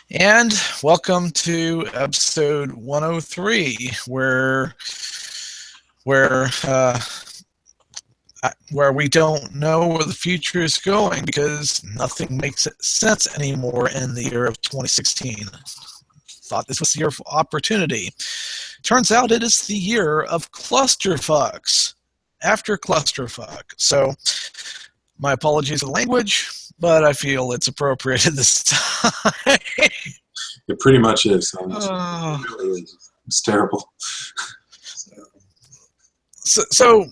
And welcome to episode 103, where uh, where we don't know where the future is going because nothing makes sense anymore in the year of 2016. Thought this was the year of opportunity. Turns out it is the year of clusterfucks. After clusterfuck. So my apologies for the language, but I feel it's appropriate at this time. It pretty much is. Oh. It really is. It's terrible. So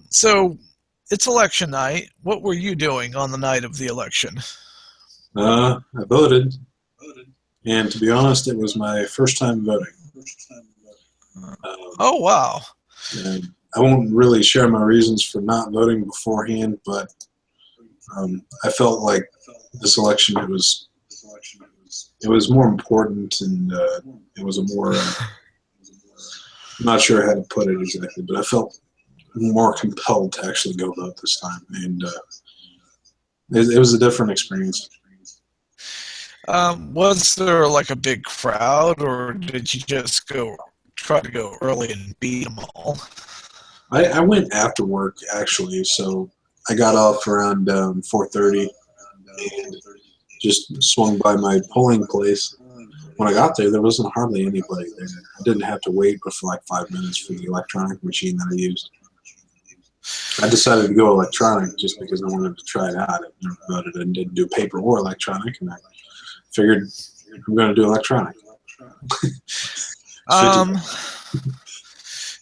it's election night. What were you doing on the night of the election? I voted, and to be honest, it was my first time voting. Oh, wow. And I won't really share my reasons for not voting beforehand, but I felt like this election it was more important, and it was a more I'm not sure how to put it exactly, but I felt more compelled to actually go vote this time, and it was a different experience. Was there like a big crowd, or did you just try to go early and beat them all? I went after work actually, so I got off around 4:30 and just swung by my polling place. When I got there, there wasn't hardly anybody there. I didn't have to wait for like 5 minutes for the electronic machine that I used. I decided to go electronic just because I wanted to try it out. I never voted and didn't do paper or electronic, and I figured I'm going to do electronic. Um,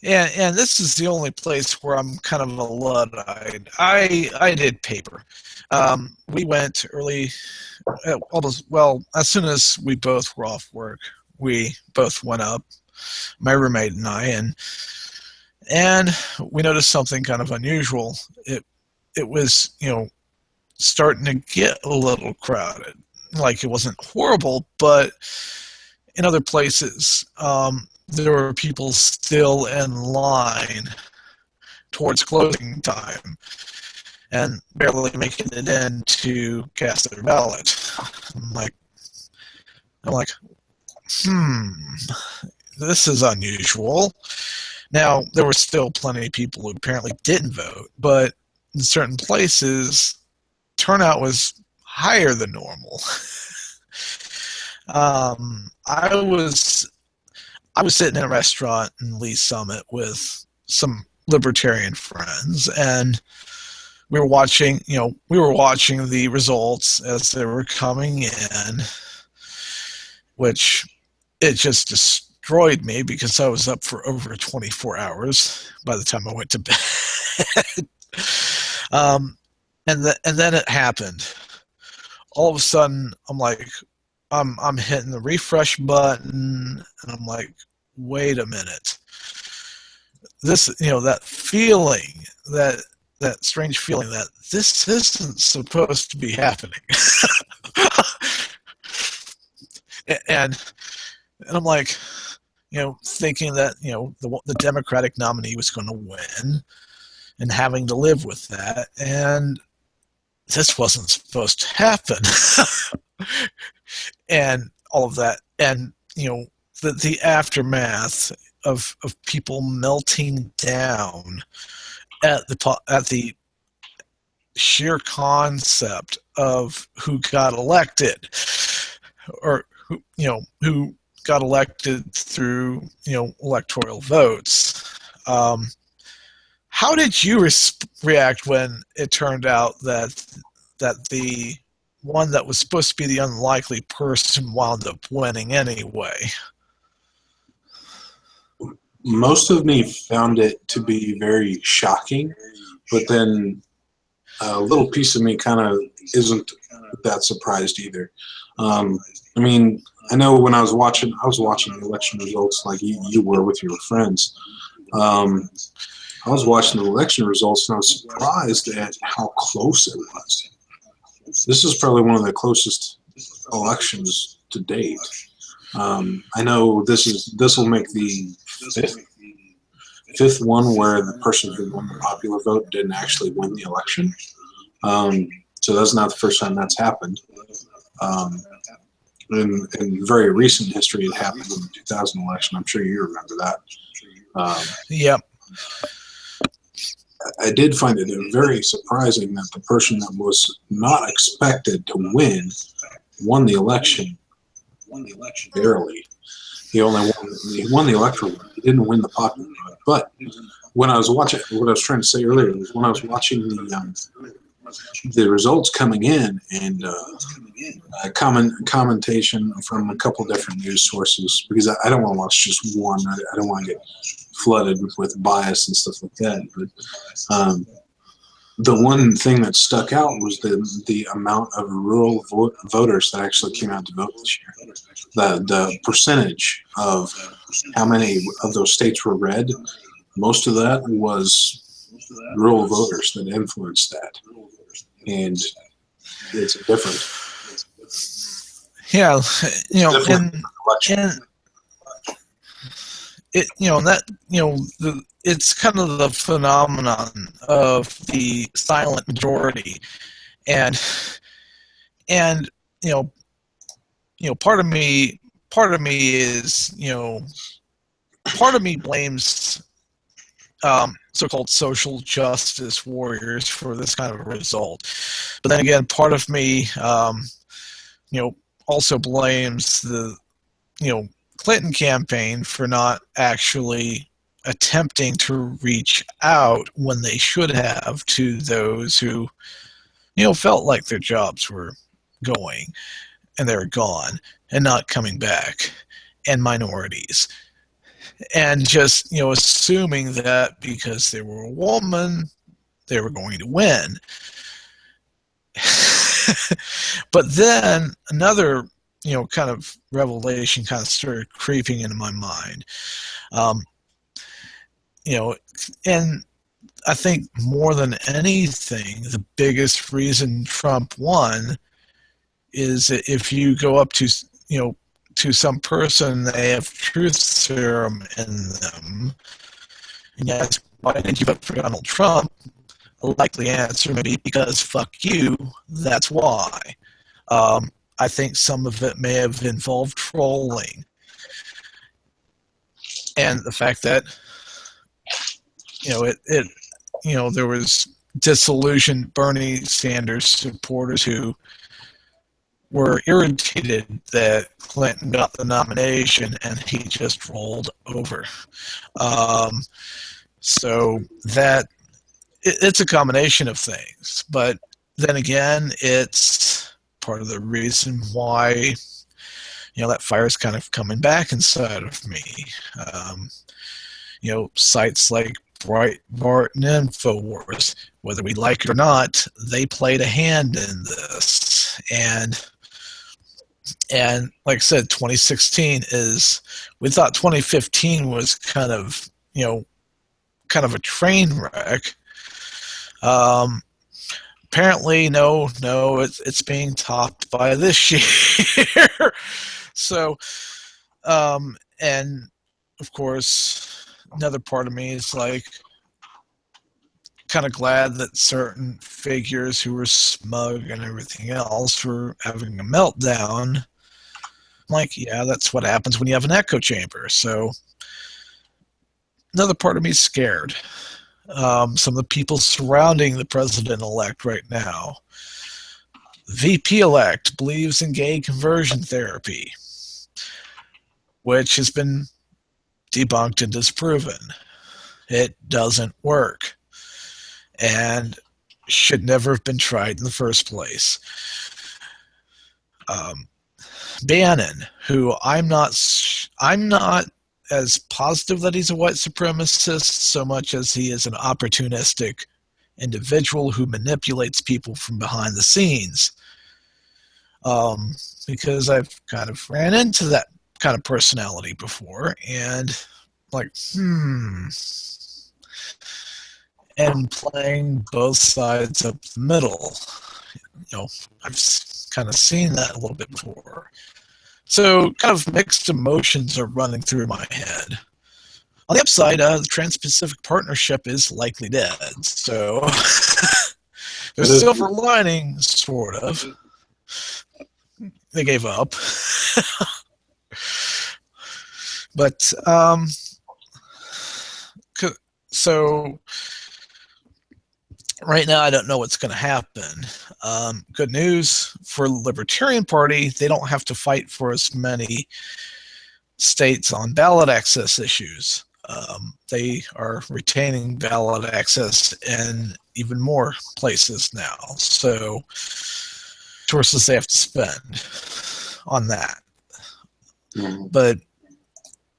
and this is the only place where I'm kind of a Luddite. I did paper. We went early, well, as soon as we both were off work, we both went up, my roommate and I, and we noticed something kind of unusual. It was, starting to get a little crowded. Like, it wasn't horrible, but in other places, there were people still in line towards closing time and barely making it in to cast their ballot. I'm like, this is unusual. Now, there were still plenty of people who apparently didn't vote, but in certain places, turnout was higher than normal. I was sitting in a restaurant in Lee Summit with some libertarian friends, and we were watching the results as they were coming in, which it just destroyed me because I was up for over 24 hours by the time I went to bed. And then it happened. All of a sudden, I'm hitting the refresh button, and I'm like, wait a minute. This, that feeling, that strange feeling that this isn't supposed to be happening. and I'm like, thinking that, the Democratic nominee was going to win and having to live with that. And this wasn't supposed to happen. And all of that. And, the aftermath of people melting down at the sheer concept of who got elected, or who got elected through electoral votes. How did you react when it turned out that the one that was supposed to be the unlikely person wound up winning anyway? Most of me found it to be very shocking, but then a little piece of me kind of isn't that surprised either. I mean, I know when I was watching the election results like you were with your friends. I was watching the election results and I was surprised at how close it was. This is probably one of the closest elections to date. I know this will make the fifth one where the person who won the popular vote didn't actually win the election. So that's not the first time that's happened. in very recent history, it happened in the 2000 election. I'm sure you remember that. Yep. I did find it very surprising that the person that was not expected to won the election barely. He won the electoral vote. He didn't win the popular vote. But when I was watching, what I was trying to say earlier was when I was watching the results coming in and commentation from a couple different news sources, because I don't want to watch just one. I don't want to get flooded with bias and stuff like that. But the one thing that stuck out was the amount of rural voters that actually came out to vote this year. The percentage of how many of those states were red, most of that was rural voters that influenced that. And it's different. Yeah, Different and it, it's kind of the phenomenon of the silent majority, and part of me is, part of me blames so-called social justice warriors for this kind of a result. But then again, part of me, also blames the, Clinton campaign for not actually attempting to reach out when they should have to those who, felt like their jobs were going and they were gone and not coming back, and minorities. And just, assuming that because they were a woman, they were going to win. But then another, kind of revelation kind of started creeping into my mind. And I think more than anything, the biggest reason Trump won is that if you go up to, to some person, they have truth serum in them, and you ask, why did you vote for Donald Trump? A likely answer may be because fuck you, that's why. I think some of it may have involved trolling. And the fact that, there was disillusioned Bernie Sanders supporters who were irritated that Clinton got the nomination and he just rolled over. So that it's a combination of things, but then again, it's part of the reason why, that fire's kind of coming back inside of me. Sites like Breitbart and InfoWars, whether we like it or not, they played a hand in this. And like I said, 2016 we thought 2015 was kind of a train wreck. Apparently, no, it's being topped by this year. So, and of course, another part of me is like kind of glad that certain figures who were smug and everything else were having a meltdown. Like, yeah, that's what happens when you have an echo chamber. So another part of me is scared. Some of the people surrounding the president-elect right now. VP-elect believes in gay conversion therapy, which has been debunked and disproven. It doesn't work and should never have been tried in the first place. Bannon, who I'm not as positive that he's a white supremacist so much as he is an opportunistic individual who manipulates people from behind the scenes. Because I've kind of ran into that kind of personality before, and like, and playing both sides up the middle. I've kind of seen that a little bit before. So kind of mixed emotions are running through my head. On the upside, the Trans-Pacific Partnership is likely dead. So there's silver lining, sort of. They gave up. But so right now I don't know what's going to happen. Good news for the Libertarian Party, they don't have to fight for as many states on ballot access issues. They are retaining ballot access in even more places now. So resources they have to spend on that. Mhm. But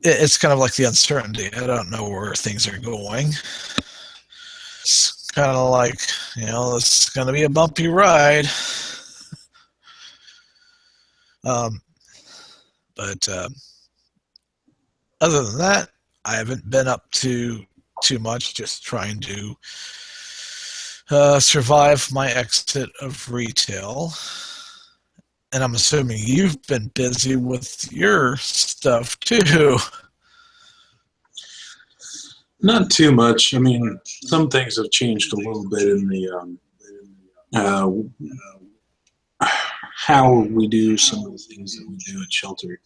it's kind of like the uncertainty. I don't know where things are going. It's kind of like, it's going to be a bumpy ride. But other than that, I haven't been up to too much, just trying to survive my exit of retail. And I'm assuming you've been busy with your stuff too. Not too much. I mean, some things have changed a little bit in the uh, how we do some of the things that we do at shelter.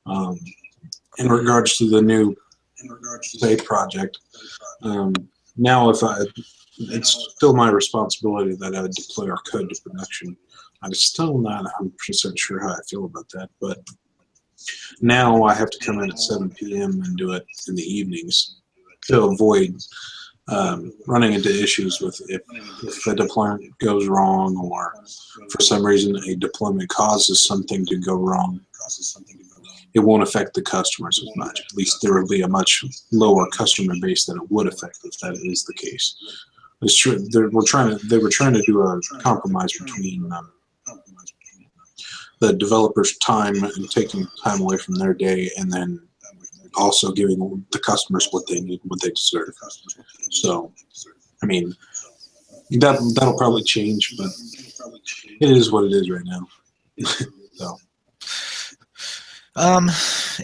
Um, in regards to the new safe project, um, now it's still my responsibility that I deploy our code to production. I'm still not 100% sure how I feel about that, but now I have to come in at 7 p.m. and do it in the evenings to avoid running into issues with if a deployment goes wrong or for some reason a deployment causes something to go wrong. It won't affect the customers as much. At least there will be a much lower customer base than it would affect if that is the case. It's true. They were trying to do a compromise between the developers' time and taking time away from their day, and then also giving the customers what they need, what they deserve. So, I mean, that'll probably change, but it is what it is right now. So.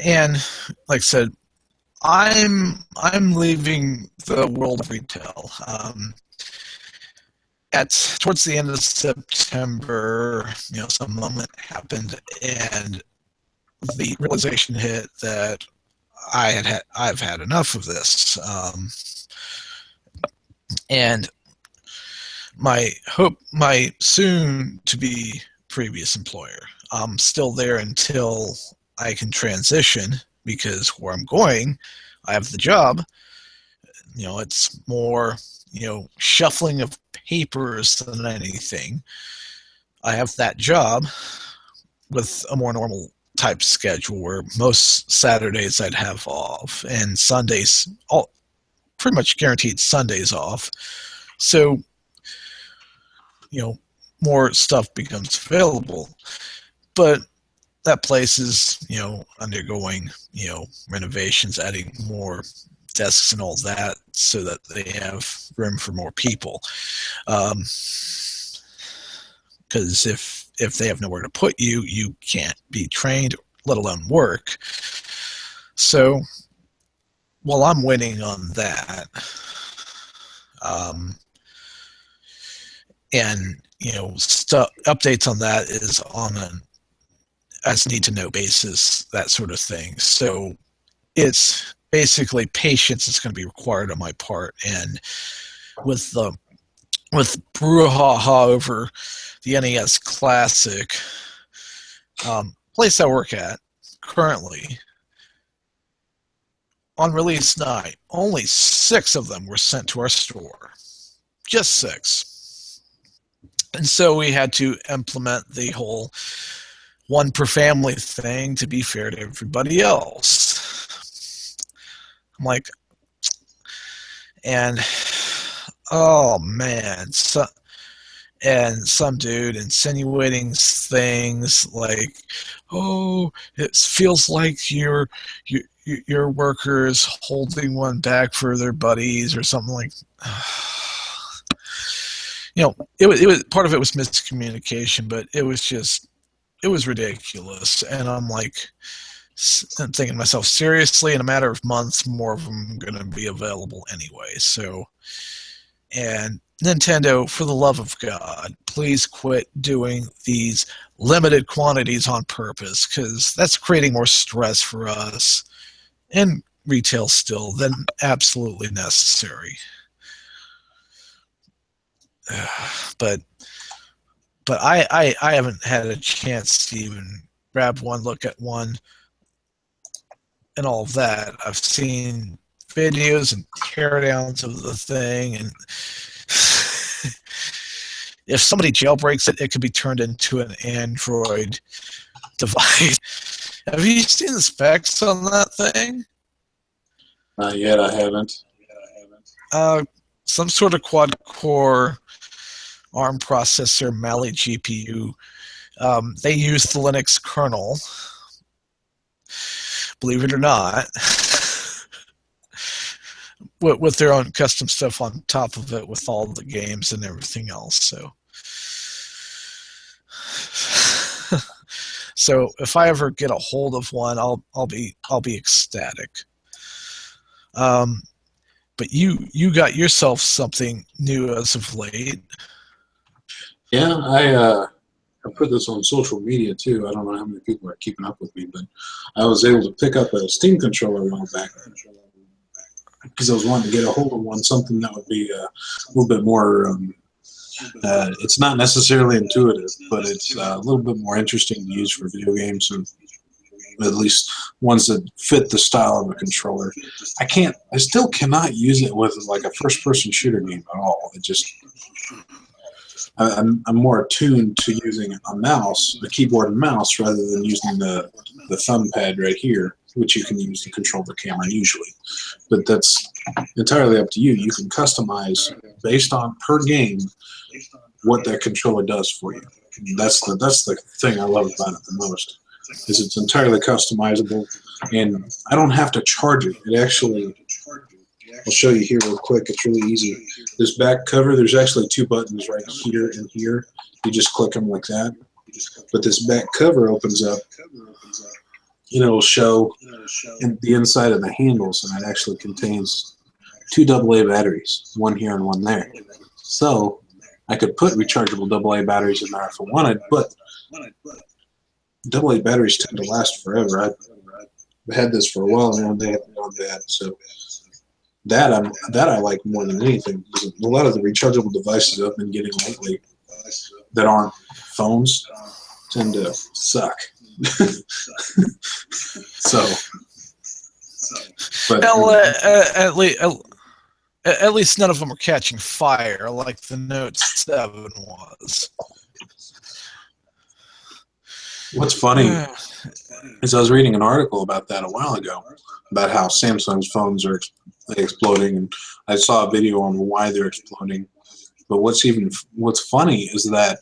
And like I said, I'm leaving the world of retail. Towards the end of September, some moment happened, and the realization hit that I've had enough of this. And my soon to be previous employer, I'm still there until I can transition, because where I'm going, I have the job. It's more, shuffling of papers than anything. I have that job with a more normal type schedule where most Saturdays I'd have off and Sundays, pretty much guaranteed Sundays off. So, more stuff becomes available. But that place is, undergoing, renovations, adding more desks and all that so that they have room for more people. Because if they have nowhere to put you, you can't be trained, let alone work. So while I'm waiting on that, and updates on that is on an as need to know basis, that sort of thing. So it's basically patience is going to be required on my part, and with brouhaha over the NES Classic, place I work at currently, on release night, only 6 of them were sent to our store. Just 6. And so we had to implement the whole one per family thing to be fair to everybody else. I'm like, and oh man, and some dude insinuating things like, oh, it feels like your workers holding one back for their buddies or something like. It was part of it was miscommunication, but it was ridiculous. And I'm thinking to myself, seriously, in a matter of months, more of them are going to be available anyway. So, and Nintendo, for the love of God, please quit doing these limited quantities on purpose, because that's creating more stress for us and retail still than absolutely necessary. But I haven't had a chance to even grab one, look at one, and all of that. I've seen videos and teardowns of the thing, and if somebody jailbreaks it, it could be turned into an Android device. Have you seen the specs on that thing? Not yet, I haven't. Uh, some sort of quad core ARM processor, Mali GPU. They use the Linux kernel, believe it or not, with their own custom stuff on top of it, with all the games and everything else. So if I ever get a hold of one, I'll be ecstatic. But you got yourself something new as of late. Yeah, I put this on social media too. I don't know how many people are keeping up with me, but I was able to pick up a Steam controller a while back because I was wanting to get a hold of one, something that would be a little bit more. It's not necessarily intuitive, but it's a little bit more interesting to use for video games, and at least ones that fit the style of a controller. I still cannot use it with like a first-person shooter game at all. It just I'm more attuned to using a mouse, a keyboard and mouse, rather than using the thumb pad right here, which you can use to control the camera usually. But that's entirely up to you. You can customize based on per game what that controller does for you. That's the thing I love about it the most, is it's entirely customizable, and I don't have to charge it. It actually, I'll show you here real quick. It's really easy. This back cover, there's actually two buttons right here and here. You just click them like that. But this back cover opens up, and it'll show in the inside of the handles, and it actually contains two AA batteries, one here and one there. So I could put rechargeable AA batteries in there if I wanted, but AA batteries tend to last forever. I've had this for a while now, and they haven't gone bad. So that I like more than anything. A lot of the rechargeable devices I've been getting lately that aren't phones tend to suck. So, but Well, at least none of them are catching fire like the Note 7 was. What's funny is I was reading an article about that a while ago, about how Samsung's phones are exploding, and I saw a video on why they're exploding. But what's funny is that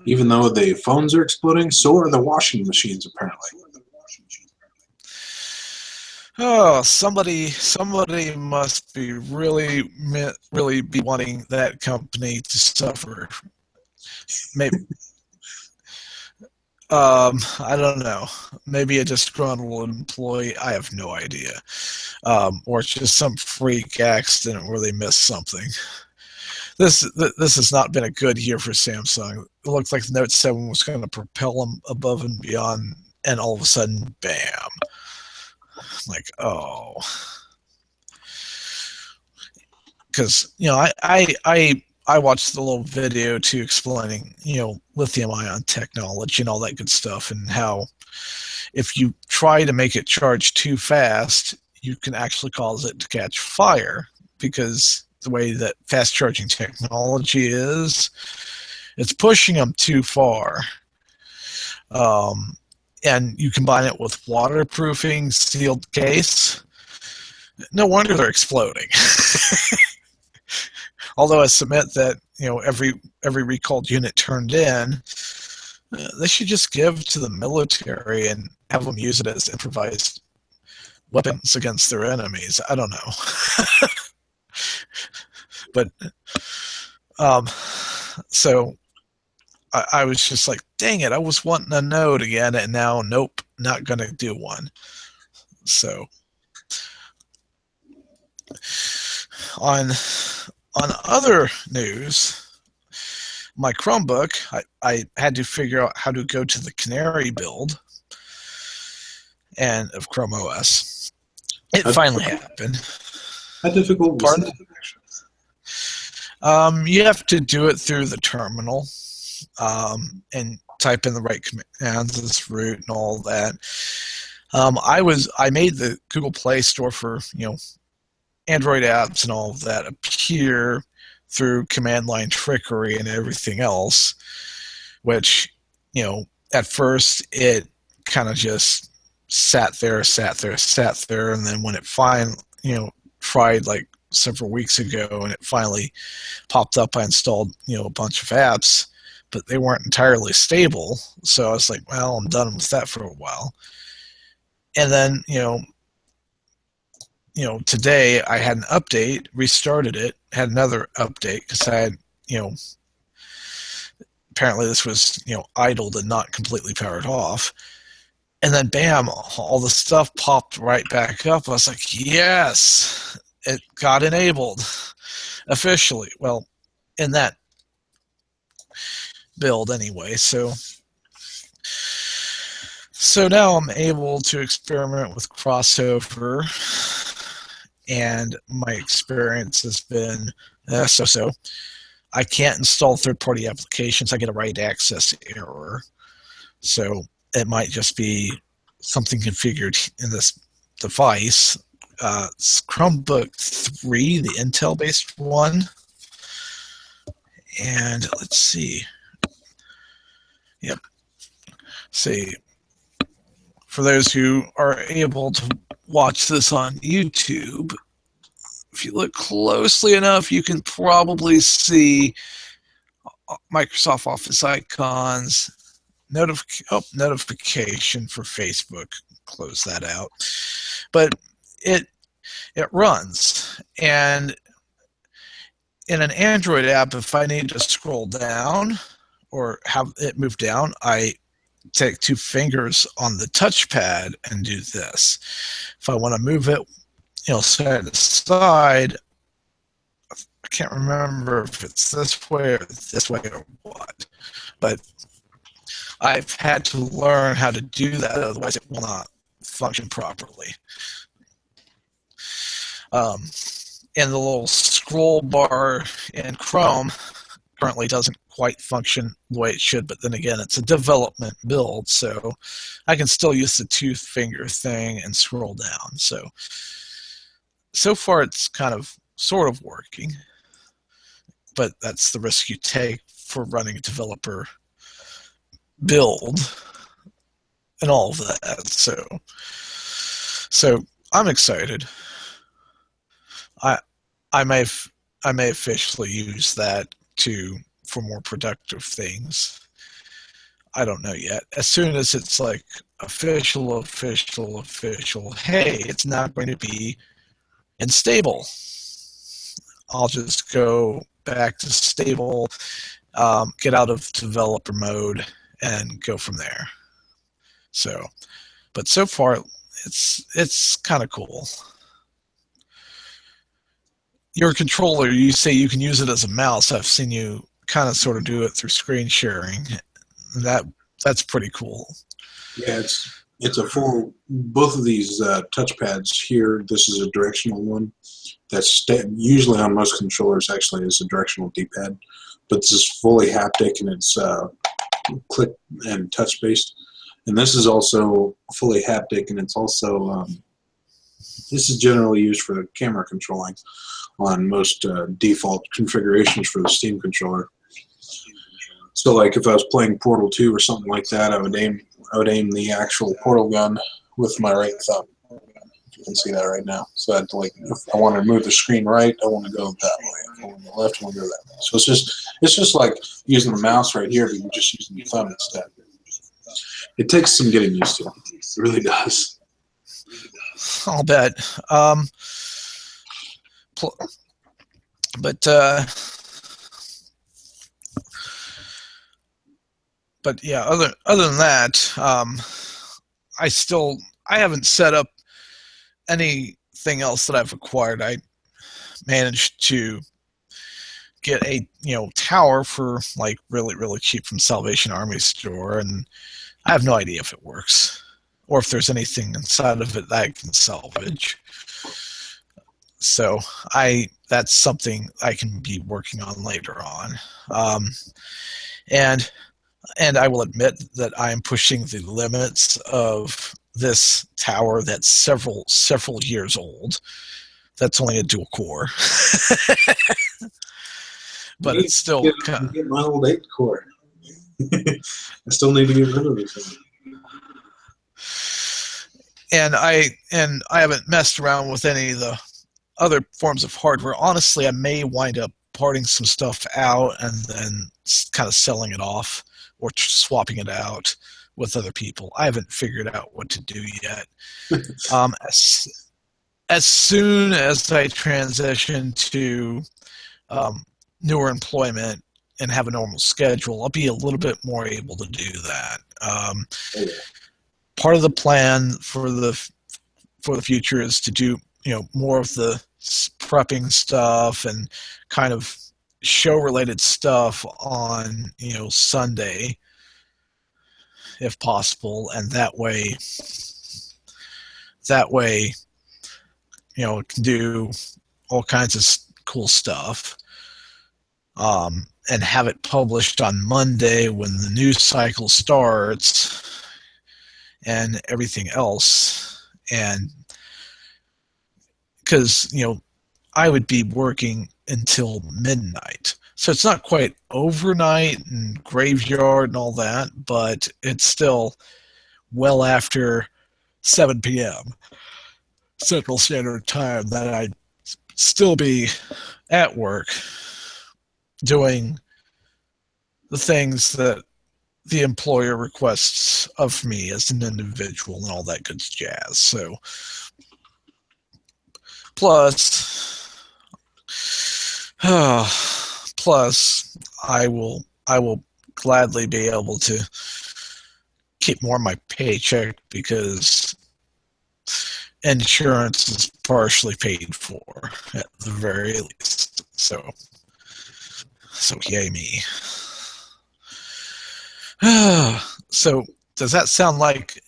even though the phones are exploding, so are the washing machines apparently. Oh, somebody must be really be wanting that company to suffer. Maybe I don't know. Maybe a disgruntled employee. I have no idea. Or it's just some freak accident where they missed something. This has not been a good year for Samsung. It looked like the Note 7 was going to propel them above and beyond, and all of a sudden, bam! Like, oh, because I watched the little video too explaining lithium ion technology and all that good stuff, and how if you try to make it charge too fast, you can actually cause it to catch fire, because the way that fast charging technology is, it's pushing them too far. And you combine it with waterproofing, sealed case, no wonder they're exploding. Although I submit that every recalled unit turned in, they should just give to the military and have them use it as improvised weapons against their enemies. I don't know. But so I was just like, dang it, I was wanting a Note again, and now nope, not gonna do one. So on On other news, my Chromebook, I had to figure out how to go to the Canary build and of Chrome OS. It How, finally happened. how difficult was Pardon? that? You have to do it through the terminal and type in the right commands, this root and all that. I made the Google Play Store for Android apps and all of that appear through command line trickery and everything else, which at first it kind of just sat there, and then when it finally tried like several weeks ago and it finally popped up, I installed a bunch of apps, but they weren't entirely stable. So I was like, well, I'm done with that for a while. And then today I had an update, restarted it, had another update because I had apparently this was idled and not completely powered off. And then bam, all the stuff popped right back up. I was like, yes, it got enabled officially. Well, in that build anyway. So now I'm able to experiment with crossover, and my experience has been so-so. I can't install third-party applications. I get a write access error. So it might just be something configured in this device. It's Chromebook 3, the Intel-based one. And let's see. Yep. See, for those who are able to watch this on YouTube, if you look closely enough, you can probably see Microsoft Office icons, notification for Facebook. Close that out. But it runs, and in an Android app, if I need to scroll down or have it move down, I take two fingers on the touchpad and do this. If I want to move it, side to side, I can't remember if it's this way or what, but I've had to learn how to do that, otherwise it will not function properly. And the little scroll bar in Chrome currently doesn't quite function the way it should, but then again, it's a development build, so I can still use the two finger thing and scroll down. So far it's kind of sort of working, but that's the risk you take for running a developer build and all of that. So I'm excited. I may officially use that for more productive things. I don't know yet. As soon as it's like official, hey, it's not going to be unstable, I'll just go back to stable, get out of developer mode, and go from there. But so far, it's kind of cool. Your controller, you say you can use it as a mouse. I've seen you kind of sort of do it through screen sharing. That's pretty cool. Yeah, it's a full. Both of these touchpads here. This is a directional one. That's usually on most controllers. Actually, is a directional D-pad, but this is fully haptic and it's click and touch based. And this is also fully haptic, and it's also this is generally used for the camera controlling on most default configurations for the Steam controller. So, like if I was playing Portal 2 or something like that, I would aim the actual Portal gun with my right thumb. You can see that right now. So I'd if I want to move the screen right, I want to go that way. If I want to go left, I want to go that way. So it's just like using the mouse right here, but you're just using your thumb instead. It takes some getting used to. It really does. I'll bet. But yeah, other than that, I haven't set up anything else that I've acquired. I managed to get a tower for like really cheap from Salvation Army store, and I have no idea if it works or if there's anything inside of it that I can salvage. So that's something I can be working on later on. Um, and I will admit that I am pushing the limits of this tower that's several years old. That's only a dual core, but it's still get my old 8 core. I still need to get rid of this. And I haven't messed around with any of the other forms of hardware. Honestly, I may wind up parting some stuff out and then kind of selling it off or swapping it out with other people. I haven't figured out what to do yet. As soon as I transition to newer employment and have a normal schedule, I'll be a little bit more able to do that. Part of the plan for the future is to do more of the prepping stuff and kind of show related stuff on Sunday if possible, and that way can do all kinds of cool stuff, and have it published on Monday when the news cycle starts and everything else. And because I would be working until midnight, so it's not quite overnight and graveyard and all that, but it's still well after 7 p.m. Central Standard Time that I'd still be at work doing the things that the employer requests of me as an individual and all that good jazz. So plus I will gladly be able to keep more of my paycheck because insurance is partially paid for at the very least. So yay me. So does that sound like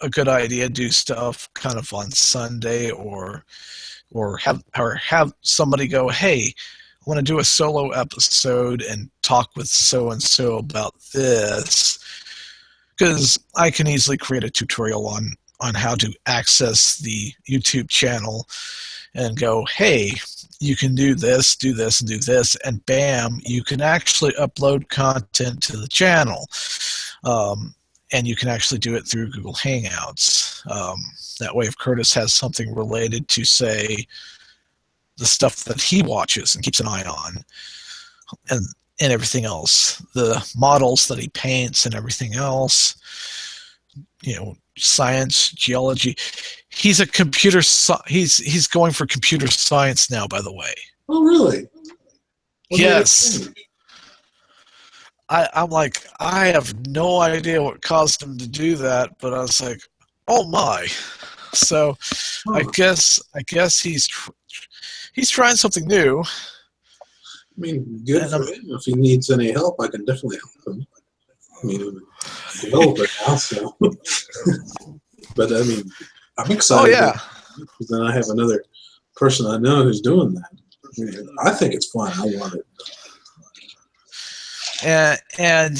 a good idea? Do stuff kind of on Sunday, or have somebody go, hey, I want to do a solo episode and talk with so and so about this, because I can easily create a tutorial on how to access the YouTube channel and go, hey, you can do this, and do this, and bam, you can actually upload content to the channel. And you can actually do it through Google Hangouts. That way, if Curtis has something related to, say, the stuff that he watches and keeps an eye on, and everything else, the models that he paints and everything else, science, geology. He's a computer. He's going for computer science now, by the way. Oh, really? Yes. I'm like, I have no idea what caused him to do that, but I was like, oh my. So I guess he's trying something new. I mean, good for him. If he needs any help, I can definitely help him. I mean, I'm a developer now, so. But I mean, I'm excited. Oh yeah. Because then I have another person I know who's doing that. I mean, I think it's fun. I want it. And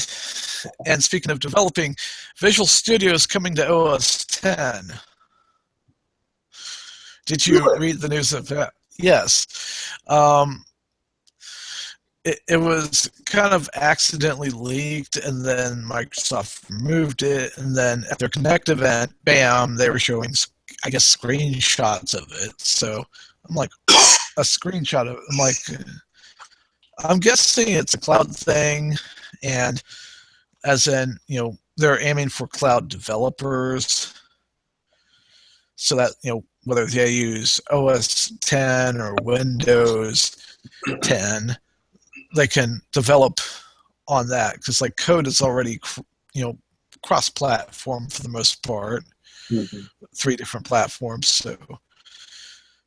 speaking of developing, Visual Studio is coming to OS 10. Did you read the news of that? Yes. It was kind of accidentally leaked, and then Microsoft removed it, and then at their Connect event, bam, they were showing, I guess, screenshots of it. So I'm like, a screenshot of it. I'm like, I'm guessing it's a cloud thing, and as in, they're aiming for cloud developers, so that, whether they use OS 10 or Windows 10, they can develop on that, because like code is already, cross-platform for the most part, 3 different platforms. So,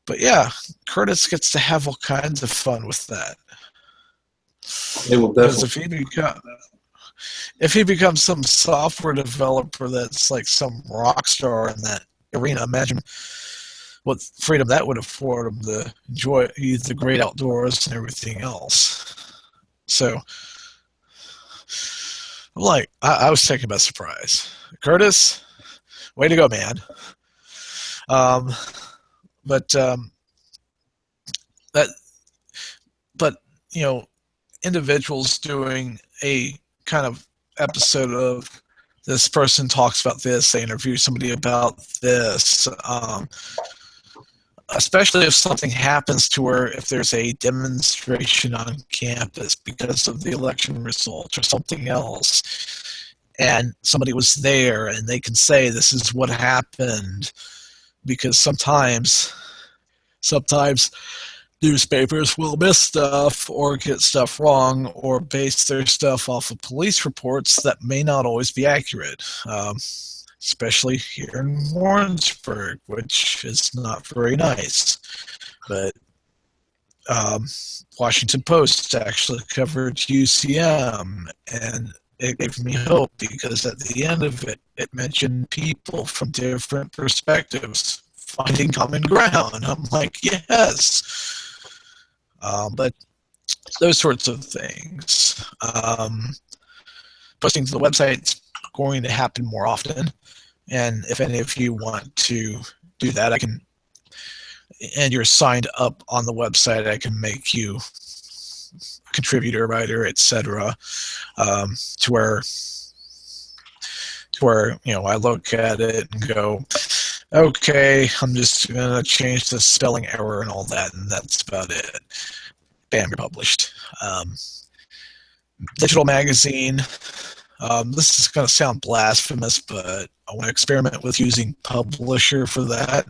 but yeah, Curtis gets to have all kinds of fun with that. It will Because definitely. if he becomes some software developer that's like some rock star in that arena, imagine what freedom that would afford him to enjoy the great outdoors and everything else. So I'm like, I was taken by surprise. Curtis, way to go, man. Um, but that, but you know, individuals doing a kind of episode of this person talks about this, they interview somebody about this, especially if something happens to her, if there's a demonstration on campus because of the election results or something else, and somebody was there and they can say this is what happened, because sometimes newspapers will miss stuff or get stuff wrong or base their stuff off of police reports that may not always be accurate, especially here in Warrensburg, which is not very nice. But Washington Post actually covered UCM, and it gave me hope because at the end of it, it mentioned people from different perspectives finding common ground. I'm like, yes. But those sorts of things. Posting to the website's going to happen more often. And if any of you want to do that, I can, and you're signed up on the website, I can make you a contributor, writer, etc. To where I look at it and go, okay, I'm just gonna change the spelling error and all that, and that's about it. Bam, you're published. Digital magazine. This is going to sound blasphemous, but I want to experiment with using Publisher for that.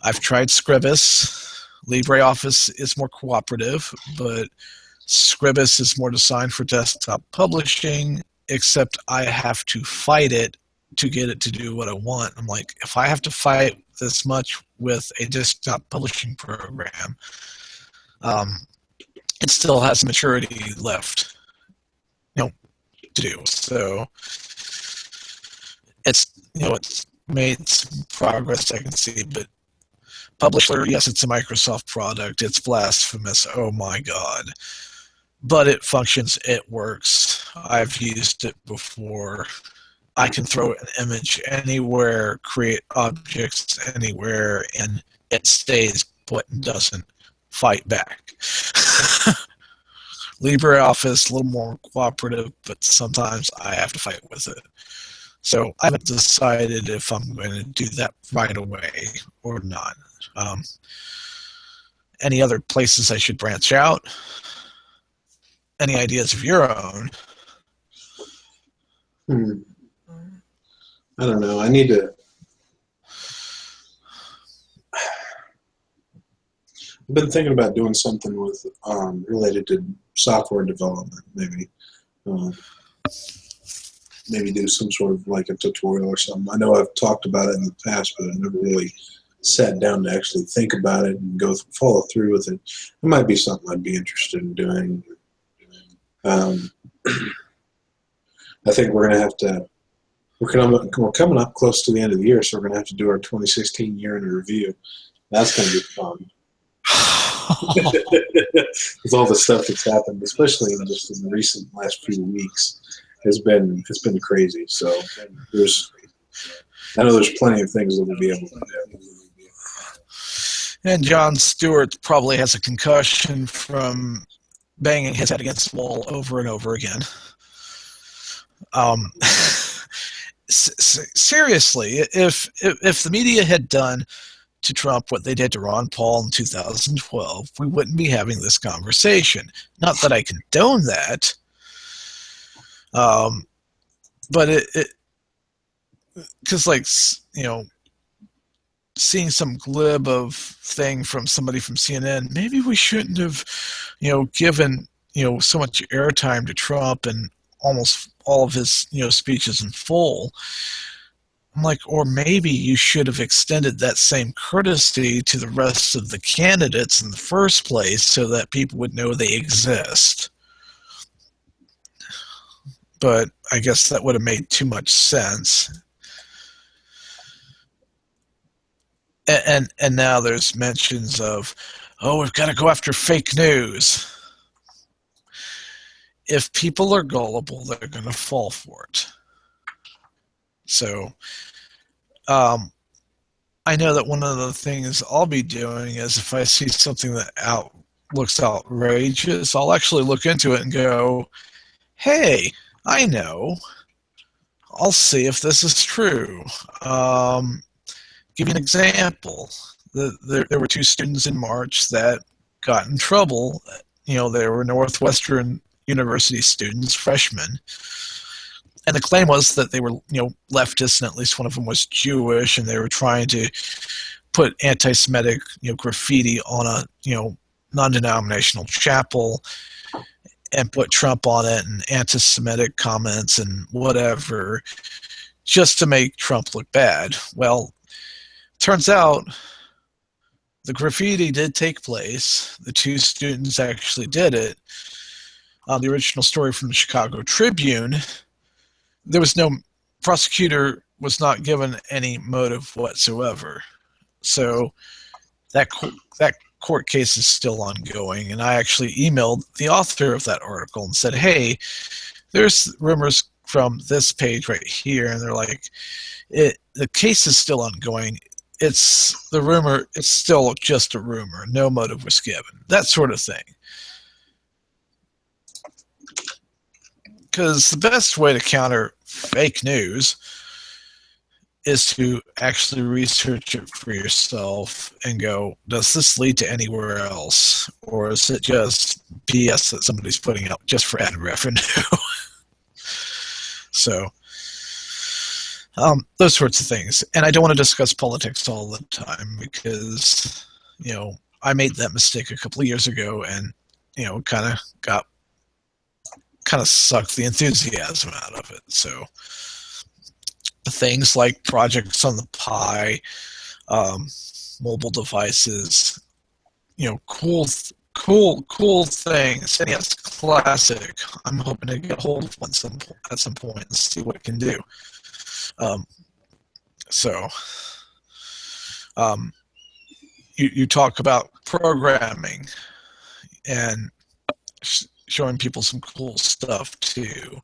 I've tried Scribus. LibreOffice is more cooperative, but Scribus is more designed for desktop publishing, except I have to fight it to get it to do what I want. I'm like, if I have to fight this much with a desktop publishing program, it still has maturity left, to do. So it's made some progress I can see, but Publisher, yes, it's a Microsoft product. It's blasphemous. Oh my God. But it functions. It works. I've used it before. I can throw an image anywhere, create objects anywhere, and it stays put and doesn't fight back. LibreOffice, a little more cooperative, but sometimes I have to fight with it. So I haven't decided if I'm going to do that right away or not. Any other places I should branch out? Any ideas of your own? I don't know. I need to. I've been thinking about doing something with related to software development, maybe. Maybe do some sort of like a tutorial or something. I know I've talked about it in the past, but I never really sat down to actually think about it and follow through with it. It might be something I'd be interested in doing. I think we're going to have to. We're coming up close to the end of the year, so we're going to have to do our 2016 year in review. That's going to be fun. With all the stuff that's happened, especially in the recent last few weeks, it's been crazy. So I know there's plenty of things that we'll be able to do. And Jon Stewart probably has a concussion from banging his head against the wall over and over again. Seriously, if the media had done to Trump what they did to Ron Paul in 2012, we wouldn't be having this conversation. Not that I condone that, but because seeing some glib of thing from somebody from CNN, maybe we shouldn't have, given so much airtime to Trump and almost all of his speeches in full. I'm like, or maybe you should have extended that same courtesy to the rest of the candidates in the first place so that people would know they exist. But I guess that would have made too much sense. And now there's mentions of, oh, we've got to go after fake news. If people are gullible, they're going to fall for it. So I know that one of the things I'll be doing is if I see something that looks outrageous, I'll actually look into it and go, hey, I know. I'll see if this is true. Give you an example. There were 2 students in March that got in trouble. They were Northwestern University students, freshmen. And the claim was that they were, leftists, and at least one of them was Jewish, and they were trying to put anti-Semitic, graffiti on a, non-denominational chapel and put Trump on it and anti-Semitic comments and whatever, just to make Trump look bad. Well, turns out the graffiti did take place. The 2 students actually did it. The original story from the Chicago Tribune, there was no prosecutor was not given any motive whatsoever. So that court case is still ongoing. And I actually emailed the author of that article and said, hey, there's rumors from this page right here. And they're like, the case is still ongoing. It's the rumor. It's still just a rumor. No motive was given. That sort of thing. Because the best way to counter fake news is to actually research it for yourself and go, does this lead to anywhere else? Or is it just BS that somebody's putting out just for ad revenue? So, those sorts of things. And I don't want to discuss politics all the time because, I made that mistake a couple of years ago and, kind of sucked the enthusiasm out of it. So things like projects on the Pi, mobile devices, cool things. And yes, classic. I'm hoping to get a hold of one at some point and see what it can do. You talk about programming and showing people some cool stuff too,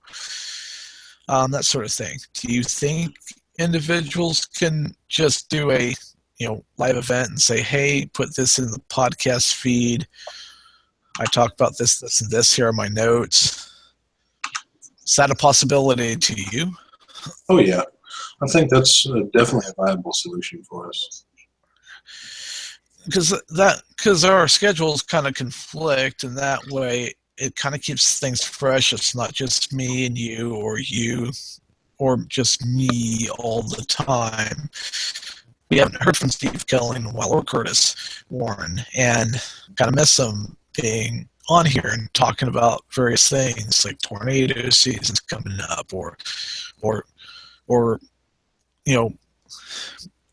that sort of thing. Do you think individuals can just do a live event and say, hey, put this in the podcast feed, I talk about this and this, here are my notes? Is that a possibility to you? Oh yeah, I think that's definitely a viable solution for us. Because our schedules kind of conflict, and that way it kind of keeps things fresh. It's not just me and you or just me all the time. We haven't heard from Steve Kelly in a while, or Curtis Warren, and kind of miss them being on here and talking about various things like tornado seasons coming up, or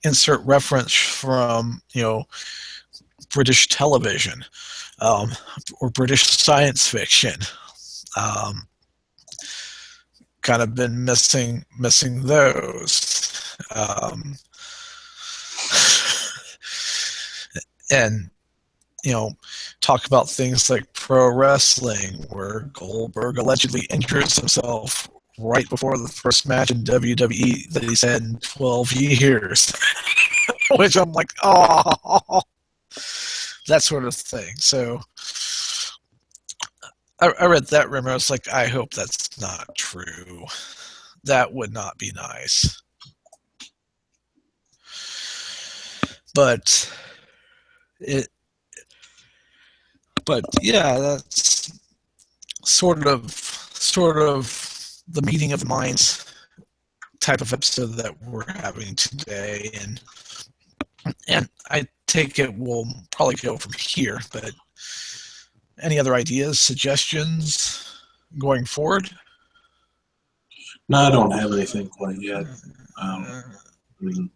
insert reference from British television, or British science fiction. Kind of been missing those. And talk about things like pro wrestling, where Goldberg allegedly injures himself right before the first match in WWE that he's had in 12 years. Which I'm like, oh, that sort of thing. So I read that rumor. I was like, I hope that's not true. That would not be nice. But yeah, that's sort of the meeting of the minds type of episode that we're having today, and I take it we'll probably go from here. But any other ideas, suggestions going forward? No, I don't have anything quite yet. I mean,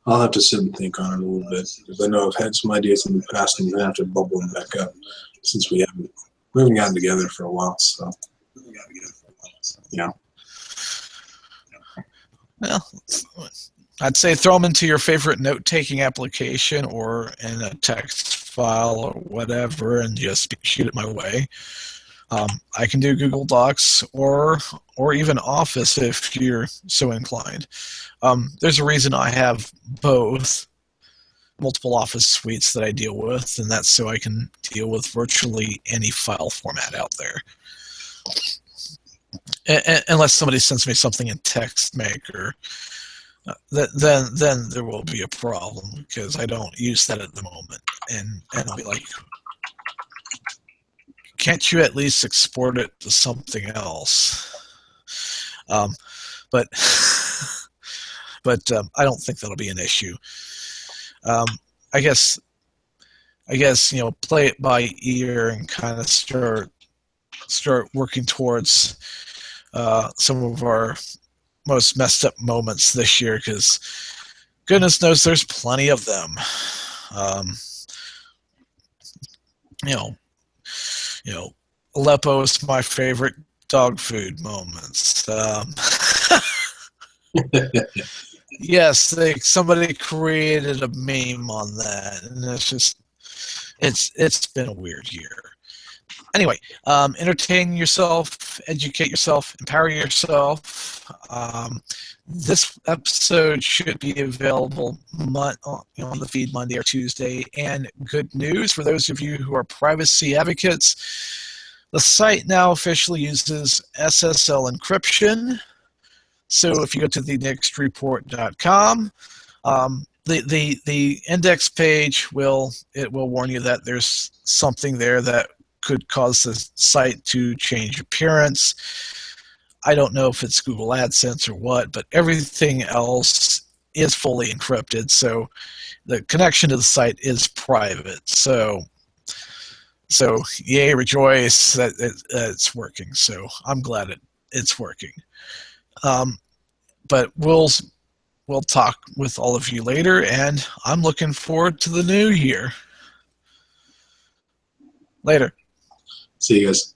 I'll have to sit and think on it a little bit because I know I've had some ideas in the past and I'm gonna have to bubble them back up since we haven't gotten together for a while. So yeah. Well, I'd say throw them into your favorite note-taking application or in a text file or whatever, and just shoot it my way. I can do Google Docs or even Office if you're so inclined. There's a reason I have both multiple Office suites that I deal with, and that's so I can deal with virtually any file format out there. Unless somebody sends me something in TextMaker, then there will be a problem because I don't use that at the moment, and I'll be like, can't you at least export it to something else? But I don't think that'll be an issue. I guess play it by ear and kind of start working towards some of our most messed up moments this year, because goodness knows there's plenty of them. Aleppo is my favorite dog food moments. Yes, somebody created a meme on that, and it's been a weird year. Anyway, entertain yourself, educate yourself, empower yourself. This episode should be available on the feed Monday or Tuesday. And good news for those of you who are privacy advocates, the site now officially uses SSL encryption. So if you go to thenextreport.com, the index page will warn you that there's something there that could cause the site to change appearance. I don't know if it's Google AdSense or what, but everything else is fully encrypted, so the connection to the site is private. So yay, rejoice that it's working. So I'm glad it's working. But we'll talk with all of you later, and I'm looking forward to the new year. Later. See you guys.